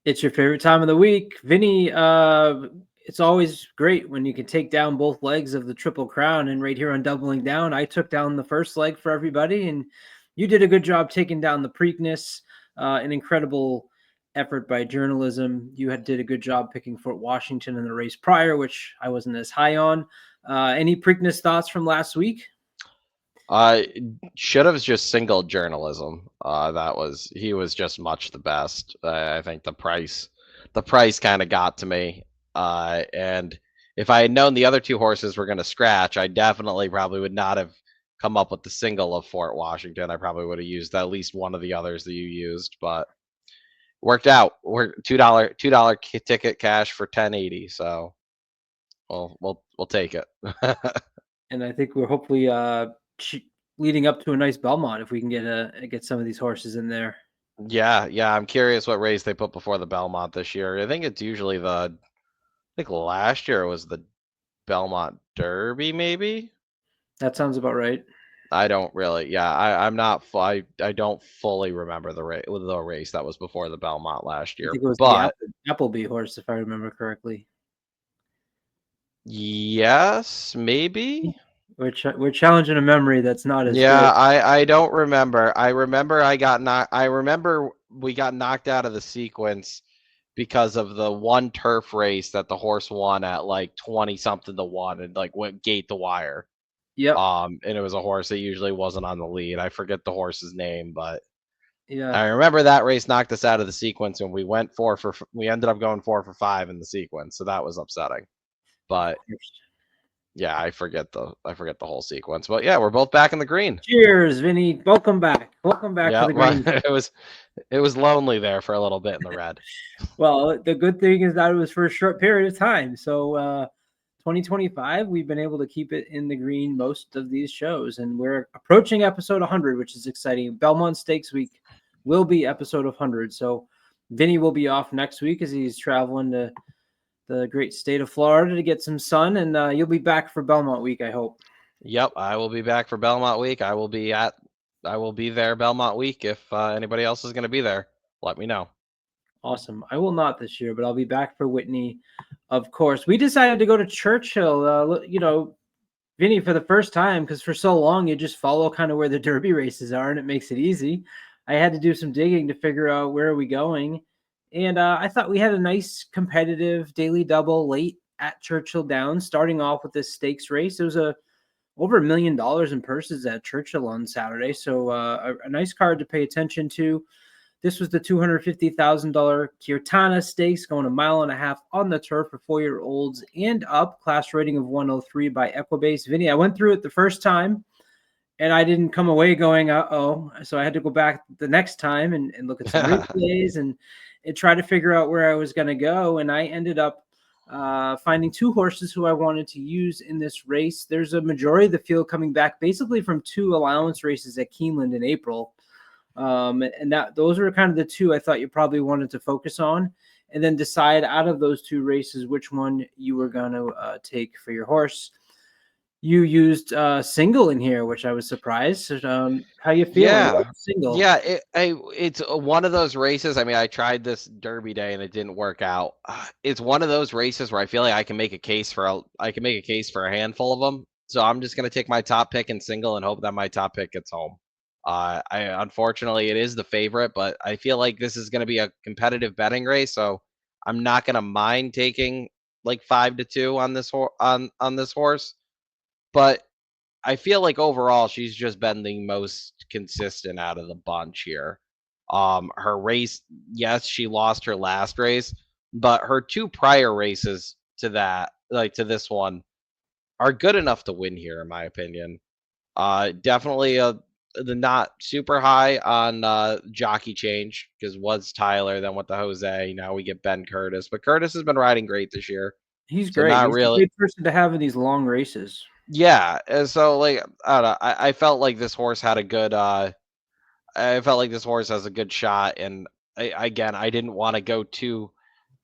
It's your favorite time of the week. Vinny, it's always great when you can take down both legs of the Triple Crown. And right here on Doubling Down, I took down the first leg for everybody, and you did a good job taking down the Preakness. An incredible effort by journalism. Did a good job picking Fort Washington in the race prior, which I wasn't as high on. Any Preakness thoughts from last week? Should have just single journalism. He was just much the best. I think the price kind of got to me. And if I had known the other two horses were going to scratch, I definitely probably would not have come up with the single of Fort Washington. I probably would have used at least one of the others that you used, but worked out. We're $2 ticket cash for 1080. So we'll take it. And I think we're hopefully leading up to a nice Belmont if we can get some of these horses in there. Yeah. I'm curious what race they put before the Belmont this year. I think it's usually I think last year it was the Belmont Derby, maybe. That sounds about right. I don't really. Yeah, I'm not. I don't fully remember the race that was before the Belmont last I year, think it was the but Appleby horse, if I remember correctly. yes, maybe. We're challenging a memory that's not as Yeah, good. I don't remember. I remember we got knocked out of the sequence because of the one turf race that the horse won at like 20 something to 1 and like went gate the wire. Yep. And it was a horse that usually wasn't on the lead. I forget the horse's name, but Yeah. I remember that race knocked us out of the sequence and we ended up going 4 for 5 in the sequence. So that was upsetting. Of But course. yeah, I forget the whole sequence. But yeah, we're both back in the green. Cheers, Vinny. Welcome back. Welcome back to Yeah, the well, green. it was lonely there for a little bit in the red. Well, the good thing is that it was for a short period of time. So 2025, we've been able to keep it in the green most of these shows, and we're approaching episode 100, which is exciting. Belmont Stakes Week will be episode 100. So Vinny will be off next week as he's traveling to the great state of Florida to get some sun, and you'll be back for Belmont Week, I hope. Yep, I will be back for Belmont Week. I will be there Belmont Week if anybody else is going to be there. Let me know. Awesome. I will not this year, but I'll be back for Whitney, of course. We decided to go to Churchill, Vinny, for the first time, because for so long you just follow kind of where the Derby races are, and it makes it easy. I had to do some digging to figure out where are we going, and I thought we had a nice competitive daily double late at Churchill Downs, starting off with this stakes race. It was over $1 million in purses at Churchill on Saturday, so a nice card to pay attention to. This was the $250,000 Keertana Stakes, going a mile and a half on the turf for 4-year-olds and up. Class rating of 103 by Equibase. Vinny, I went through it the first time, and I didn't come away going, uh-oh. So I had to go back the next time and look at some replays and try to figure out where I was going to go. And I ended up finding two horses who I wanted to use in this race. There's a majority of the field coming back basically from two allowance races at Keeneland in April. And those are kind of the two I thought you probably wanted to focus on, and then decide out of those two races which one you were going to take for your horse. You used single in here, which I was surprised. How you feeling Yeah. about single? Yeah, it's one of those races. I mean, I tried this Derby day and it didn't work out. It's one of those races where I feel like I can make a case for a handful of them. So I'm just gonna take my top pick in single and hope that my top pick gets home. I unfortunately it is the favorite, but I feel like this is gonna be a competitive betting race, so I'm not gonna mind taking like 5-2 on this horse. But I feel like overall she's just been the most consistent out of the bunch here. Her race, yes, she lost her last race, but her two prior races to that, like to this one, are good enough to win here, in my opinion. Definitely the not super high on jockey change because was Tyler, then with the Jose. Now we get Ben Curtis, but Curtis has been riding great this year, He's so great. not He's a really. great person to have in these long races. Yeah, and so like I don't know. I felt like this horse had a good. I felt like this horse has a good shot, and again, I didn't want to go too.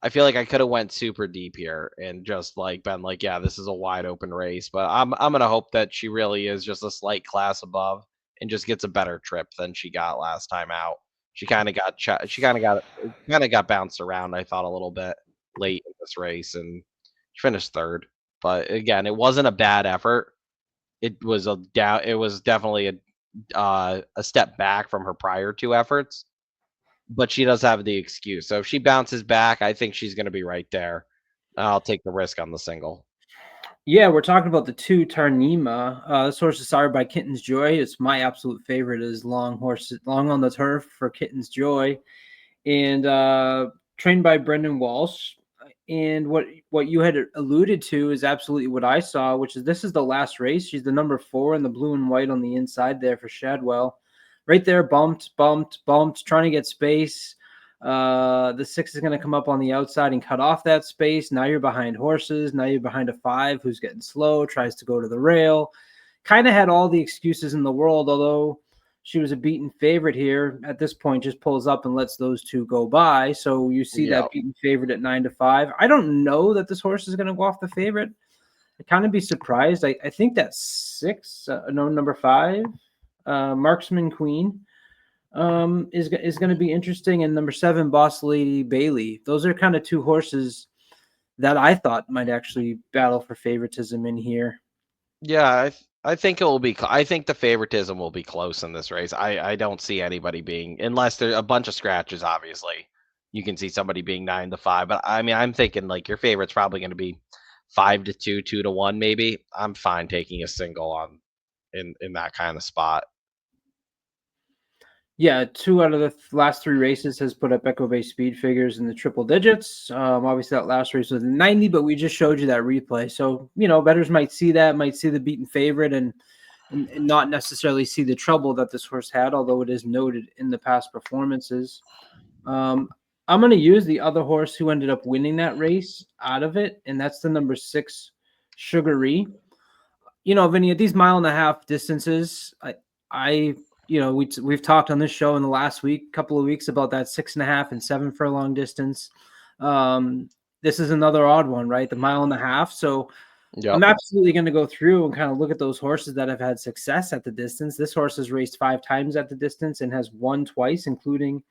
I feel like I could have went super deep here and just like been like, yeah, this is a wide open race. But I'm gonna hope that she really is just a slight class above and just gets a better trip than she got last time out. She kind of got bounced around, I thought, a little bit late in this race, and she finished third. But again, it wasn't a bad effort. It was It was definitely a step back from her prior two efforts. But she does have the excuse. So if she bounces back, I think she's going to be right there. I'll take the risk on the single. Yeah, we're talking about the 2 Tarnima. This horse is sired by Kitten's Joy. It's my absolute favorite. Is long on the turf for Kitten's Joy, and trained by Brendan Walsh. And what you had alluded to is absolutely what I saw, which is this is the last race. She's the number 4 in the blue and white on the inside there for Shadwell. Right there, bumped, trying to get space. The 6 is going to come up on the outside and cut off that space. Now you're behind horses. Now you're behind a 5 who's getting slow, tries to go to the rail. Kind of had all the excuses in the world, although she was a beaten favorite here. At this point, just pulls up and lets those 2 go by. So you see that beaten favorite at 9-5. I don't know that this horse is going to go off the favorite. I'd kind of be surprised. I think that 6, number 5, Marksman Queen, is going to be interesting, and number 7, Boss Lady Bailey. Those are kind of 2 horses that I thought might actually battle for favoritism in here. Yeah, I think it will be. I think the favoritism will be close in this race. I don't see anybody being, unless there's a bunch of scratches. Obviously, you can see somebody being 9-5. But I mean, I'm thinking like your favorite's probably going to be 5-2, 2-1, maybe. I'm fine taking a single on in that kind of spot. Yeah, 2 out of the last 3 races has put up Equibase speed figures in the triple digits. Obviously, that last race was 90, but we just showed you that replay. So, bettors might see that, might see the beaten favorite and not necessarily see the trouble that this horse had, although it is noted in the past performances. I'm going to use the other horse who ended up winning that race out of it, and that's the number 6, Sugaree. Vinny, at these 1.5-mile distances, we've talked on this show in the last couple of weeks about that 6.5 and 7 furlong distance. This is another odd one, right? The 1.5 miles. So I'm absolutely going to go through and kind of look at those horses that have had success at the distance. This horse has raced 5 times at the distance and has won twice, including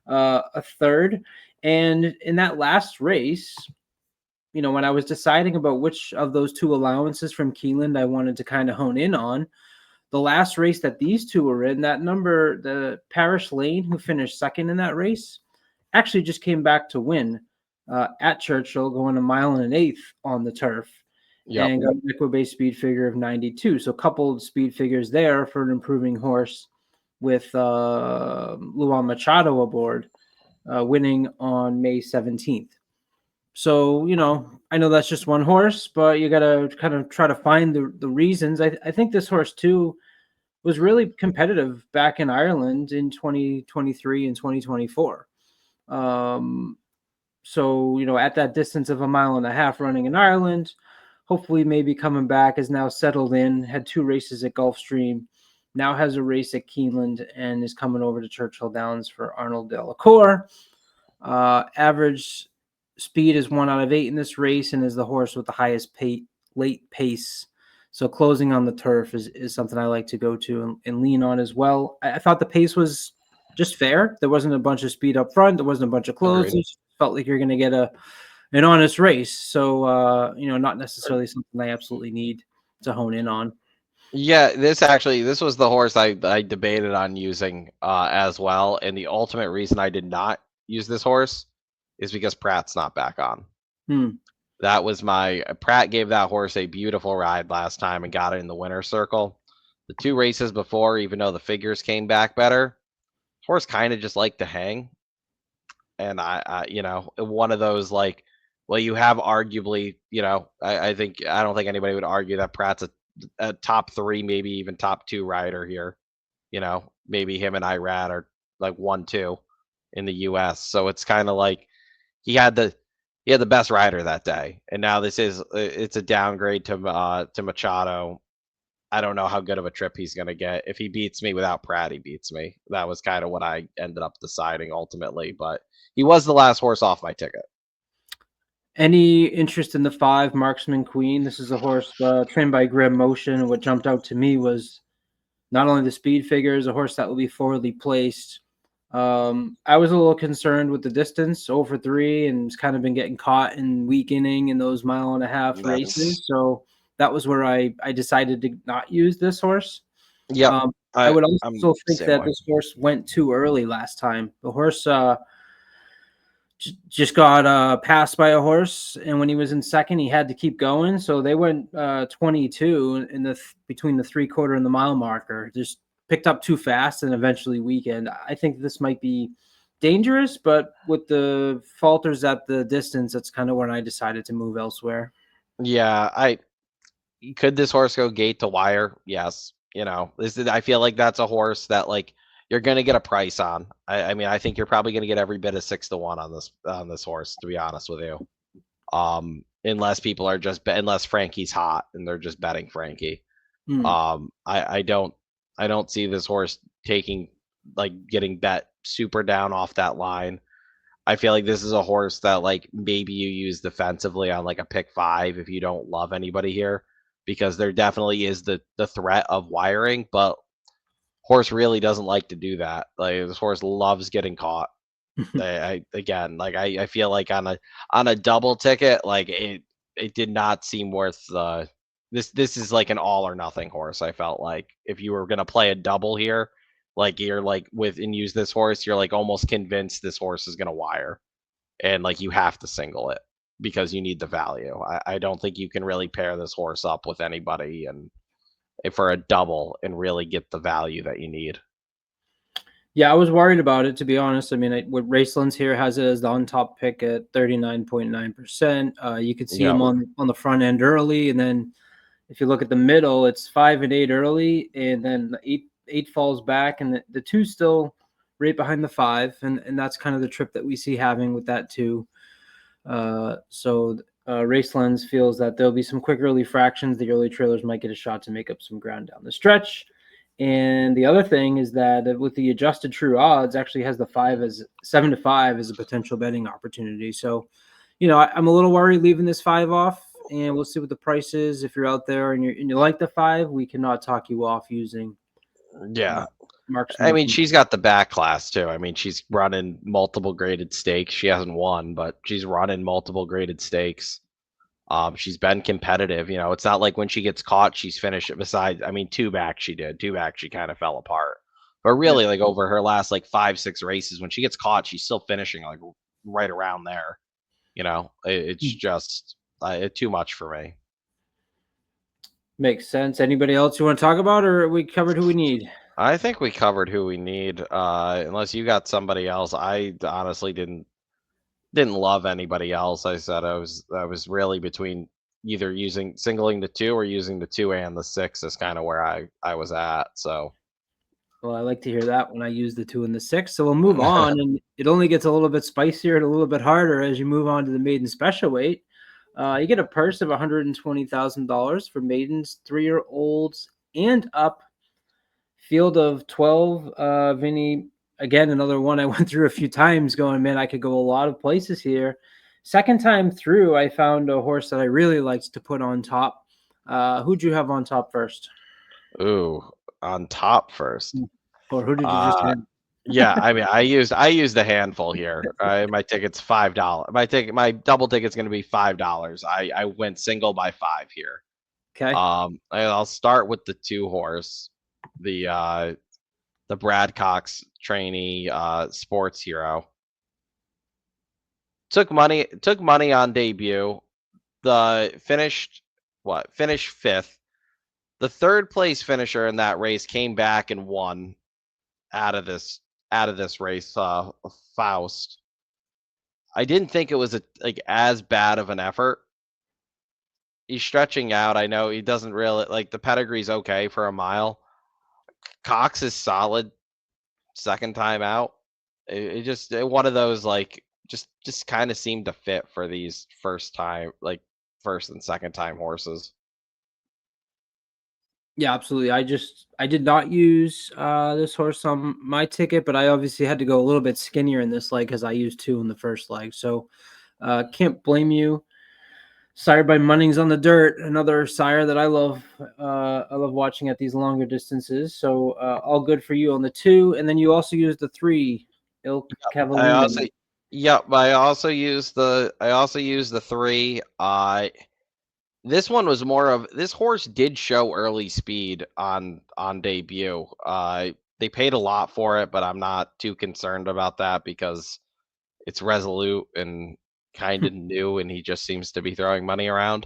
a third. And in that last race, when I was deciding about which of those 2 allowances from Keeneland I wanted to kind of hone in on, the last race that these 2 were in, that number, the Parish Lane, who finished second in that race, actually just came back to win at Churchill, going 1.125 miles on the turf, and got an Equibase speed figure of 92. So coupled speed figures there for an improving horse with Luan Machado aboard, winning on May 17th. So, I know that's just one horse, but you got to kind of try to find the reasons. I think this horse, too, was really competitive back in Ireland in 2023 and 2024. So, at that distance of 1.5 miles running in Ireland, hopefully maybe coming back, is now settled in, had 2 races at Gulfstream, now has a race at Keeneland, and is coming over to Churchill Downs for Arnold Delacour. Average speed is 1 out of 8 in this race and is the horse with the highest late pace. So closing on the turf is something I like to go to and lean on as well. I thought the pace was just fair. There wasn't a bunch of speed up front. There wasn't a bunch of closes. Felt like you're going to get an honest race. So, not necessarily something I absolutely need to hone in on. Yeah, this was the horse I debated on using as well. And the ultimate reason I did not use this horse is because Pratt's not back on. That was Pratt gave that horse a beautiful ride last time and got it in the winner's circle. The 2 races before, even though the figures came back better, horse kind of just liked to hang. And I one of those you have arguably, I don't think anybody would argue that Pratt's a top 3, maybe even top 2 rider here. Maybe him and Irad are like 1-2 in the US. So it's kind of like he had the best rider that day. And now it's a downgrade to Machado. I don't know how good of a trip he's going to get. If he beats me without Pratt, he beats me. That was kind of what I ended up deciding ultimately, but he was the last horse off my ticket. Any interest in the 5 Marksman Queen? This is a horse trained by Grim Motion. What jumped out to me was not only the speed figures, a horse that will be forwardly placed, I was a little concerned with the distance over 3 and it's kind of been getting caught in weakening in those mile-and-a-half That's races. So that was where I decided to not use this horse. yep. I would I'm also think same that way. this horse went too early last time. The horse just got passed by a horse, and when he was in second, he had to keep going. So they went 22 in the between the 3/4 and the mile marker. Just picked up too fast and eventually weakened. I think this might be dangerous, but with the falters at the distance, that's kind of when I decided to move elsewhere. Yeah, could this horse go gate to wire? Yes. I feel like that's a horse that like you're gonna get a price on. I mean, I think you're probably gonna get every bit of 6 to 1 on this horse, to be honest with you. Unless people are unless Frankie's hot and they're just betting Frankie. Hmm. I don't see this horse taking like getting bet super down off that line. I feel like this is a horse that like maybe you use defensively on like a pick 5 if you don't love anybody here, because there definitely is the threat of wiring, but horse really doesn't like to do that. Like this horse loves getting caught. I again, like I feel like on a double ticket, like it did not seem worth the this is like an all or nothing horse. I felt like if you were gonna play a double here, like you're like with and use this horse, you're like almost convinced this horse is gonna wire, and like you have to single it because you need the value. I don't think you can really pair this horse up with anybody and for a double and really get the value that you need. Yeah, I was worried about it, to be honest. I mean, what RaceLens here has it as the on top pick at 39.9%. You could see Yeah. him on the front end early, and then if you look at the middle, it's 5 and 8 early, and then the eight falls back, and the two still right behind the 5, and that's kind of the trip that we see having with that two. Race Lens feels that there'll be some quick early fractions. The early trailers might get a shot to make up some ground down the stretch. And the other thing is that with the adjusted true odds, actually has the 7 to 5 as a potential betting opportunity. So, I'm a little worried leaving this 5 off, and we'll see what the price is. If you're out there and you like the 5, we cannot talk you off using Yeah. uh, Mark I Smith. mean, she's got the back class too. I mean, she's running multiple graded stakes. She hasn't won, but she's running multiple graded stakes. She's been competitive. It's not like when she gets caught, she's finished. Besides, I mean, two back she did. Two back she kind of fell apart. But Yeah. really, like over her last like 5, 6 races, when she gets caught, she's still finishing like right around there. It's just too much for me. Makes sense. Anybody else you want to talk about, or we covered who we need? I think we covered who we need. Unless you got somebody else, I honestly didn't love anybody else. I said I was really between either using singling the 2 or using the 2 and the 6 is kind of where I was at. So Well, I like to hear that when I use the 2 and the 6. So we'll move on, and it only gets a little bit spicier and a little bit harder as you move on to the maiden special weight. You get a purse of $120,000 for maidens, 3-year-olds, and up. Field of 12. Vinny, again, another one I went through a few times going, man, I could go a lot of places here. Second time through, I found a horse that I really liked to put on top. Who'd you have on top first? ooh, on top first. Or who did you just Uh have? yeah, I mean I used a handful here. My ticket's $5. My double ticket's gonna be $5. I went single by 5 here. Okay. I'll start with the 2 horse, the Brad Cox trainee sports hero. Took money on debut. The finished 5th. The 3rd place finisher in that race came back and won out of this race, Faust. I didn't think it was like as bad of an effort. He's stretching out. I know he doesn't really like the pedigree's okay for a mile. Cox is solid second time out. It just one of those like just kind of seemed to fit for these first and second time horses. Yeah, absolutely. I did not use this horse on my ticket, but I obviously had to go a little bit skinnier in this leg because I used 2 in the first leg. So can't blame you. Sired by Munnings on the Dirt, another sire that I love. I love watching at these longer distances. So all good for you on the 2, and then you also used the 3 Il I also Cavallini. I also use the 3. This one was more of this horse did show early speed on debut. They paid a lot for it, but I'm not too concerned about that because it's Resolute and kind of new, and he just seems to be throwing money around.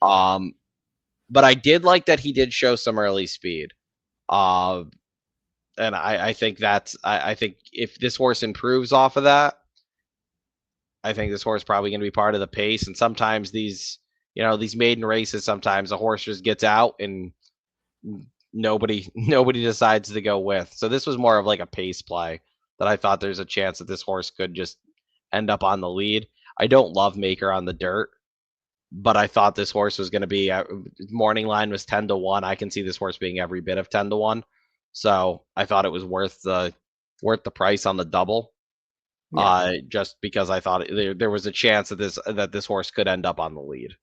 But I did like that he did show some early speed. And I think I think if this horse improves off of that, I think this horse is probably going to be part of the pace. And sometimes these maiden races, sometimes a horse just gets out and nobody decides to go with. So this was more of like a pace play that I thought there's a chance that this horse could just end up on the lead. I don't love Maker on the dirt, but I thought this horse was going to be morning line was 10-1. I can see this horse being every bit of 10-1. So I thought it was worth the price on the double. Yeah. Just because I thought there was a chance that this horse could end up on the lead.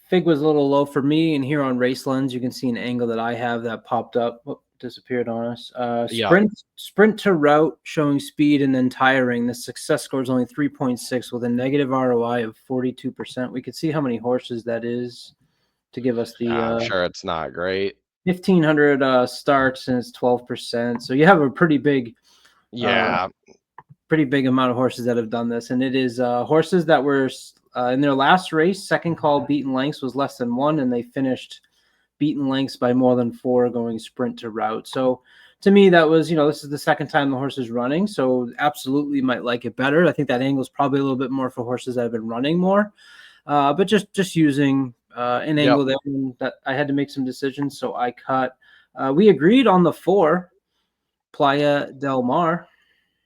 Fig was a little low for me, and here on RaceLens, you can see an angle that I have that popped up. Disappeared on us. Sprint to route, showing speed and then tiring. The success score is only 3.6 with a negative ROI of 42%. We could see how many horses that is to give us the. I'm sure it's not great. 1,500 starts and it's 12%. So you have a pretty big. Pretty big amount of horses that have done this, and it is horses that were in their last race, second call beaten lengths was less than 1, and they finished beaten lengths by more than 4 going sprint to route. So to me, that was, this is the second time the horse is running, so absolutely might like it better. I think that angle is probably a little bit more for horses that have been running more, but just using an angle there that I had to make some decisions, so I cut. We agreed on the 4, Playa del Mar.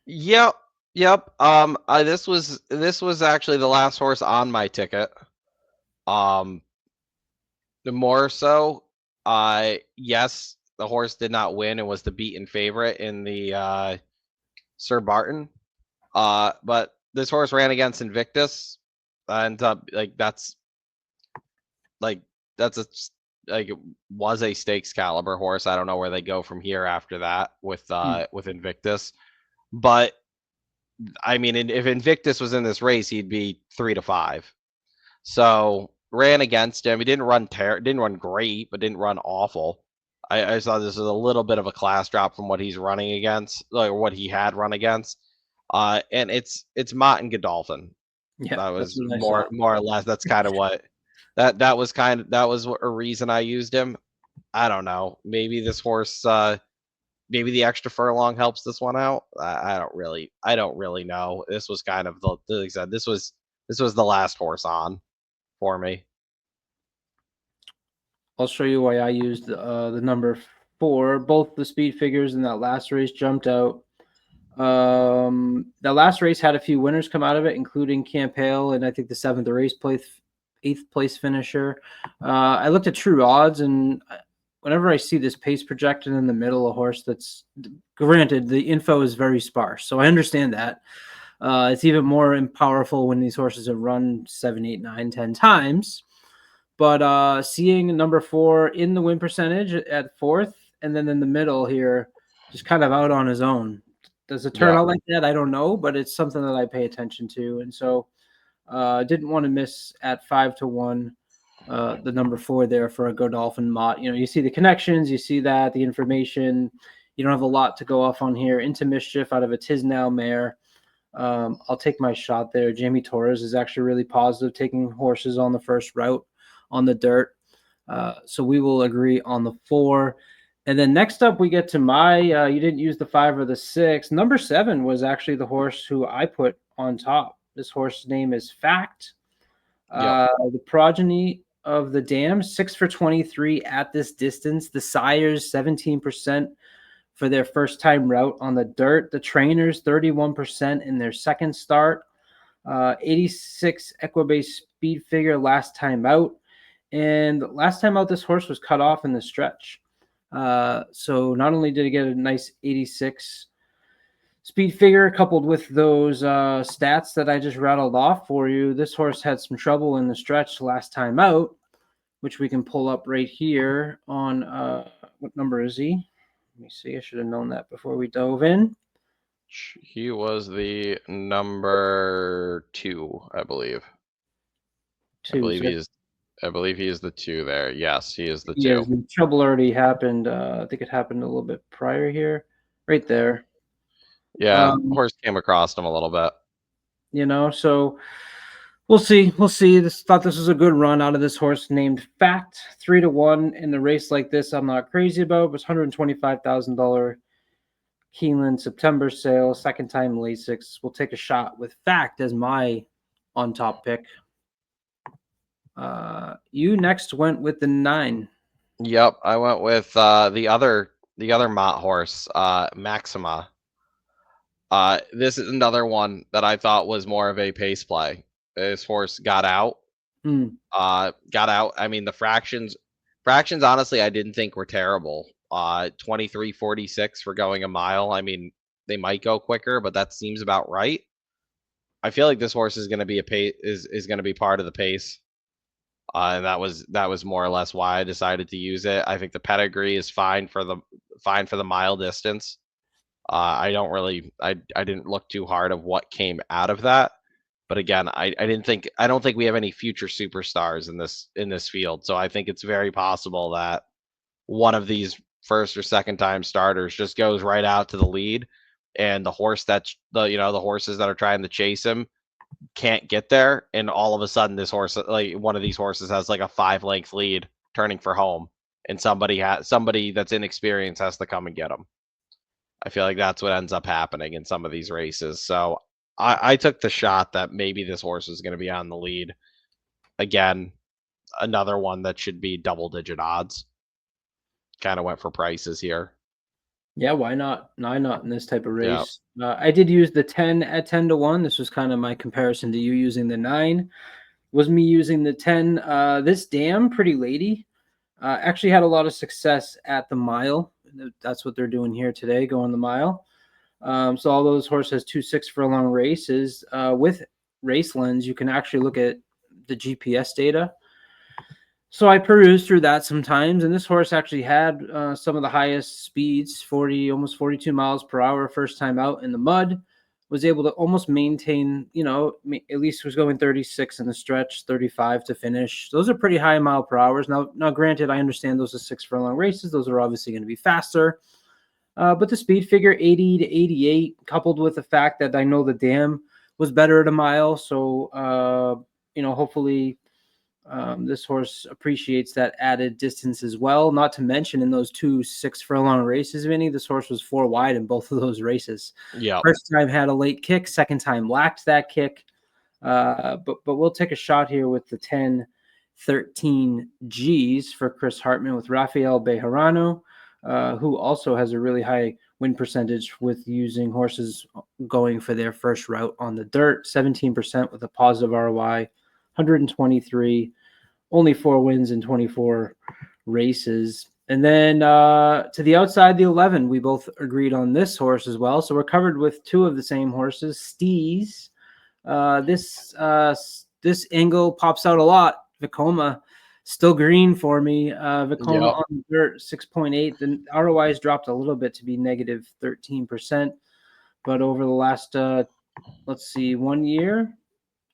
Yep. This was actually the last horse on my ticket. The more so, yes, the horse did not win and was the beaten favorite in the Sir Barton. But this horse ran against Invictus, and was a stakes caliber horse. I don't know where they go from here after that with Invictus, but I mean, if Invictus was in this race, he'd be 3-5. So ran against him. He didn't run great, but didn't run awful. I saw this was a little bit of a class drop from what he's running against, or what he had run against. And it's Mott and Godolphin. Yeah, that was more or less. That's kind of what that was a reason I used him. I don't know. Maybe this horse. Maybe the extra furlong helps this one out. I don't really know. This was kind of like I said, this was the last horse on for me. I'll show you why I used the number 4. Both the speed figures in that last race jumped out. The last race had a few winners come out of it, including Campale and I think the 7th race place, 8th place finisher. I looked at true odds, and whenever I see this pace projected in the middle, a horse that's, granted, the info is very sparse, so I understand that. It's even more powerful when these horses have run 7, 8, 9, 10 times. But seeing number 4 in the win percentage at 4th, and then in the middle here, just kind of out on his own. Does it turn out like that? I don't know, but it's something that I pay attention to. And so didn't want to miss at 5-1 the number 4 there for a Godolphin Mott. You see the connections, you see that, the information. You don't have a lot to go off on here. Into Mischief out of a Tisnow mare. I'll take my shot there. Jamie Torres is actually really positive, taking horses on the first route on the dirt. So we will agree on the 4. And then next up, we get to my, you didn't use the 5 or the 6. Number 7 was actually the horse who I put on top. This horse's name is Fact. The progeny of the Dam, 6 for 23 at this distance. The sires, 17% for their first time route on the dirt. The trainers, 31% in their second start. 86 Equibase speed figure last time out. And last time out, this horse was cut off in the stretch. So not only did he get a nice 86 speed figure coupled with those stats that I just rattled off for you, this horse had some trouble in the stretch last time out, which we can pull up right here on what number is he? Let me see. I should have known that before we dove in. He was the number 2, I believe. I Two. believe So he's. I believe he is the 2 there. Yes, he is the yeah, 2. the trouble already happened. I think it happened a little bit prior here, right there. Yeah, Um, horse came across him a little bit. so we'll see. We'll see. Thought this was a good run out of this horse named Fact. 3-1 in the race like this. I'm not crazy about. It was $125,000 Keeneland September sale. Second time Lasix. We'll take a shot with Fact as my on top pick. You next went with the 9. Yep, I went with the other Mott horse, Maxima. This is another one that I thought was more of a pace play. This horse got out. Hmm. I mean, the fractions, honestly, I didn't think were terrible. 23:46 for going a mile. I mean, they might go quicker, but that seems about right. I feel like this horse is going to be is going to be part of the pace. And that was more or less why I decided to use it. I think the pedigree is fine for the mile distance. I don't really I didn't look too hard of what came out of that. But again, I don't think we have any future superstars in this field. So I think it's very possible that one of these first or second time starters just goes right out to the lead, and the horses that are trying to chase him can't get there, and all of a sudden this horse, like one of these horses, has like a 5-length lead turning for home, and somebody that's inexperienced has to come and get him. I feel like that's what ends up happening in some of these races. So I took the shot that maybe this horse was going to be on the lead. Again, another one that should be double-digit odds. Kind of went for prices here. Yeah, why not? Why not in this type of Yeah. race? I did use the 10 at 10-1. This was kind of my comparison to you using the 9. Was me using the 10. This damn pretty lady actually had a lot of success at the mile. That's what they're doing here today, going the mile. So all those horses 2-6 furlong races with RaceLens, you can actually look at the GPS data. So I perused through that sometimes, and this horse actually had some of the highest speeds, almost 42 miles per hour, first time out in the mud. Was able to almost maintain, at least was going 36 in the stretch, 35 to finish. Those are pretty high mile per hours. Now, granted, I understand those are 6 furlong races. Those are obviously going to be faster. But the speed figure 80 to 88, coupled with the fact that I know the dam was better at a mile. So, hopefully this horse appreciates that added distance as well. Not to mention in those 2 6 furlong races, Vinny, this horse was 4 wide in both of those races. Yeah. First time had a late kick, second time lacked that kick. But we'll take a shot here with the 10-13 Gs for Chris Hartman with Rafael Bejarano, who also has a really high win percentage with using horses going for their first route on the dirt, 17% with a positive ROI. 123, only 4 wins in 24 races. And then to the outside, the 11, we both agreed on this horse as well. So we're covered with 2 of the same horses. Steez. This angle pops out a lot. Vekoma still green for me. Vekoma Yep. on the dirt, 6.8. The ROI has dropped a little bit to be negative 13%. But over the last, 1 year,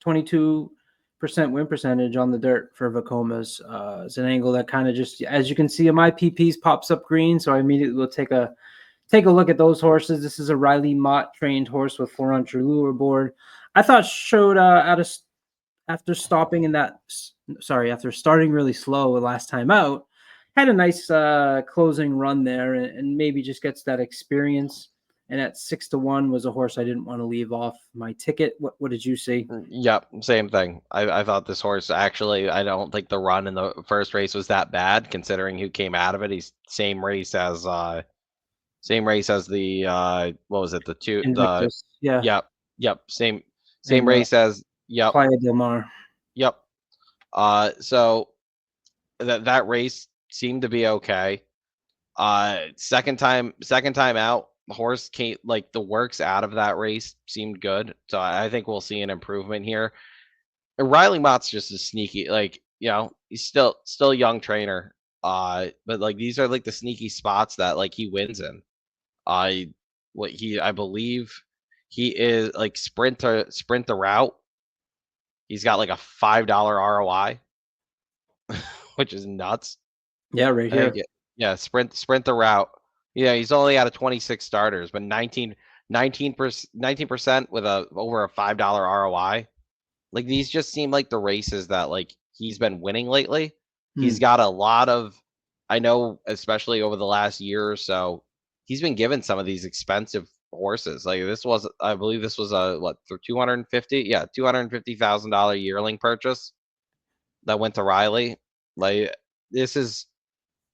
22% win percentage on the dirt for Vekomas. It's an angle that kind of just, as you can see in my PPs, pops up green. So I immediately will take a look at those horses. This is a Riley Mott trained horse with Florent Lure board. I thought showed after starting really slow the last time out, had a nice closing run there, and maybe just gets that experience. And at 6-1 was a horse I didn't want to leave off my ticket. What did you see? Yep, same thing. I thought this horse, actually, I don't think the run in the first race was that bad considering who came out of it. He's same race as the what was it, Invictus, yeah, yep, same and race as yep. Playa del Mar. Yep. So that race seemed to be okay. Second time out, the horse came, like, the works out of that race seemed good. So I think we'll see an improvement here. And Riley Mott's just a sneaky, like, he's still a young trainer. But like, these are like the sneaky spots that, like, he wins in. I believe He is like sprint the route. He's got like a $5 ROI, which is nuts. Yeah, right here. Yeah, sprint the route. Yeah, he's only out of 26 starters, but 19% with over a $5 ROI. Like these just seem like the races that like he's been winning lately. He's got a lot of, I know, especially over the last year or so, he's been given some of these expensive horses. Like I believe this was a for 250, yeah, $250,000 yearling purchase that went to Riley. Like this is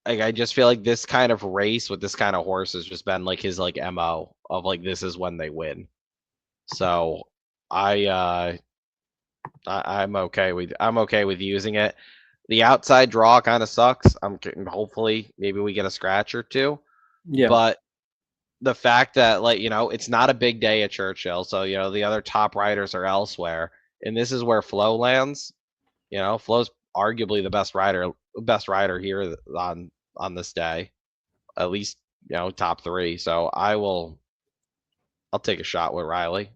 like I just feel like this kind of race with this kind of horse has just been like his like MO of like this is when they win. So I I'm okay with using it. The outside draw kind of sucks. Hopefully maybe we get a scratch or two. Yeah. But the fact that like it's not a big day at Churchill, so the other top riders are elsewhere, and this is where Flo lands. Flo's arguably the best rider here on this day, at least top 3. So I'll take a shot with Riley.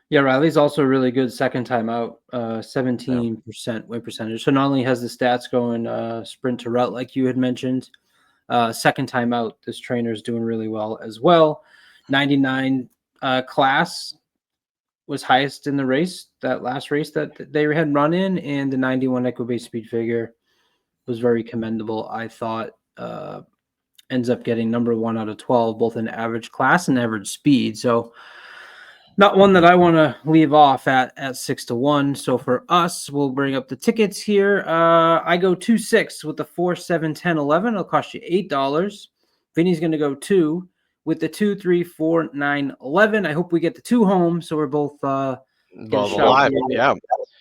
Yeah, Riley's also really good second time out, 17% win percentage. So not only has the stats going sprint to route like you had mentioned, second time out, this trainer is doing really well as well. 99 class was highest in the race, that last race that they had run in, and the 91 Equibase speed figure was very commendable, I thought. Ends up getting number 1 out of 12, both in average class and average speed. So not one that I want to leave off at 6-1. So for us, we'll bring up the tickets here. I go 2-6 with the 4, 7, 10, 11. It'll cost you $8. Vinny's going to go 2 with the 2, 3, 4, 9, 11. I hope we get the 2 home, so we're both alive. Yeah,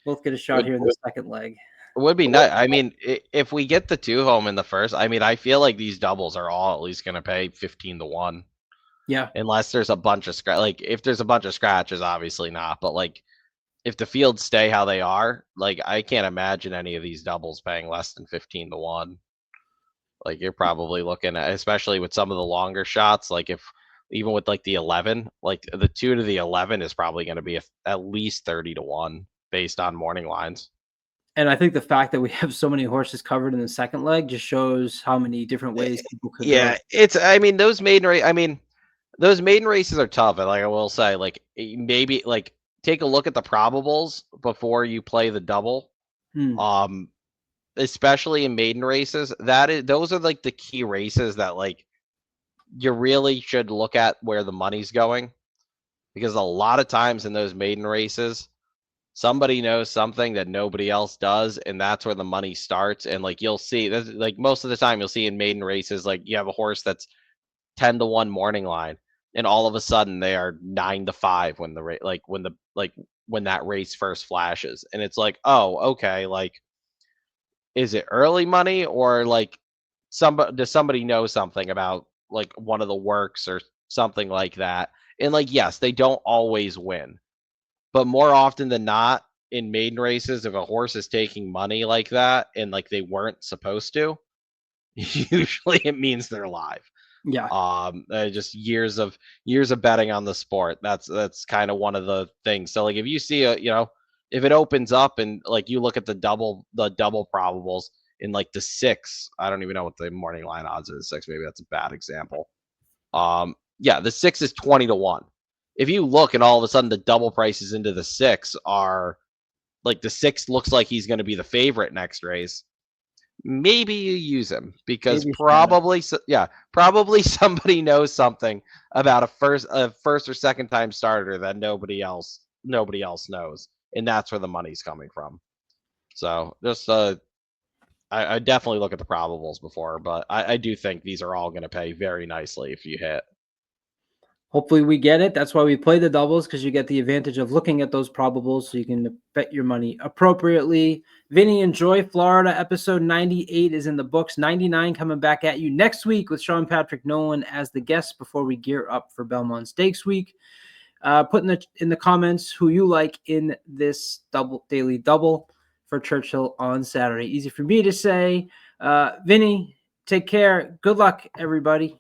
both get a shot here in the second leg. It would be nice. I mean, if we get the 2 home in the first, I mean, I feel like these doubles are all at least going to pay 15-1. Yeah. Unless there's a bunch of if there's a bunch of scratches, obviously not. But like, if the fields stay how they are, like I can't imagine any of these doubles paying less than 15-1. Like you're probably looking at, especially with some of the longer shots, like even with like the 11, like the 2 to the 11 is probably going to be at least 30-1 based on morning lines. And I think the fact that we have so many horses covered in the second leg just shows how many different ways people could go. I mean, those maiden races are tough. And like I will say, like maybe like take a look at the probables before you play the double. Especially in maiden races, those are like the key races that like you really should look at where the money's going, because a lot of times in those maiden races, somebody knows something that nobody else does, and that's where the money starts. And like you'll see, like most of the time you'll see in maiden races, like you have a horse that's 10-1 morning line, and all of a sudden they are 9-5 when when that race first flashes, and it's like, oh, okay, like is it early money, or like does somebody know something about like one of the works or something like that? And like, yes, they don't always win, but more often than not in maiden races, if a horse is taking money like that and like they weren't supposed to, usually it means they're live. Yeah. Just years of betting on the sport. That's kind of one of the things. So like if you see if it opens up and like you look at the double probables in like the 6, I don't even know what the morning line odds is. 6, maybe that's a bad example. Yeah, the 6 is 20-1. If you look and all of a sudden the double prices into the 6 are like the 6 looks like he's going to be the favorite next race, maybe you use him, because probably somebody knows something about a first or second time starter that nobody else knows, and that's where the money's coming from. So just I definitely look at the probables before, but I do think these are all going to pay very nicely if you hit. Hopefully we get it. That's why we play the doubles, because you get the advantage of looking at those probables so you can bet your money appropriately. Vinny, enjoy Florida. Episode 98 is in the books. 99 coming back at you next week with Sean Patrick Nolan as the guest before we gear up for Belmont Stakes Week. Put in the comments who you like in this daily double for Churchill on Saturday. Easy for me to say. Vinny, take care. Good luck, everybody.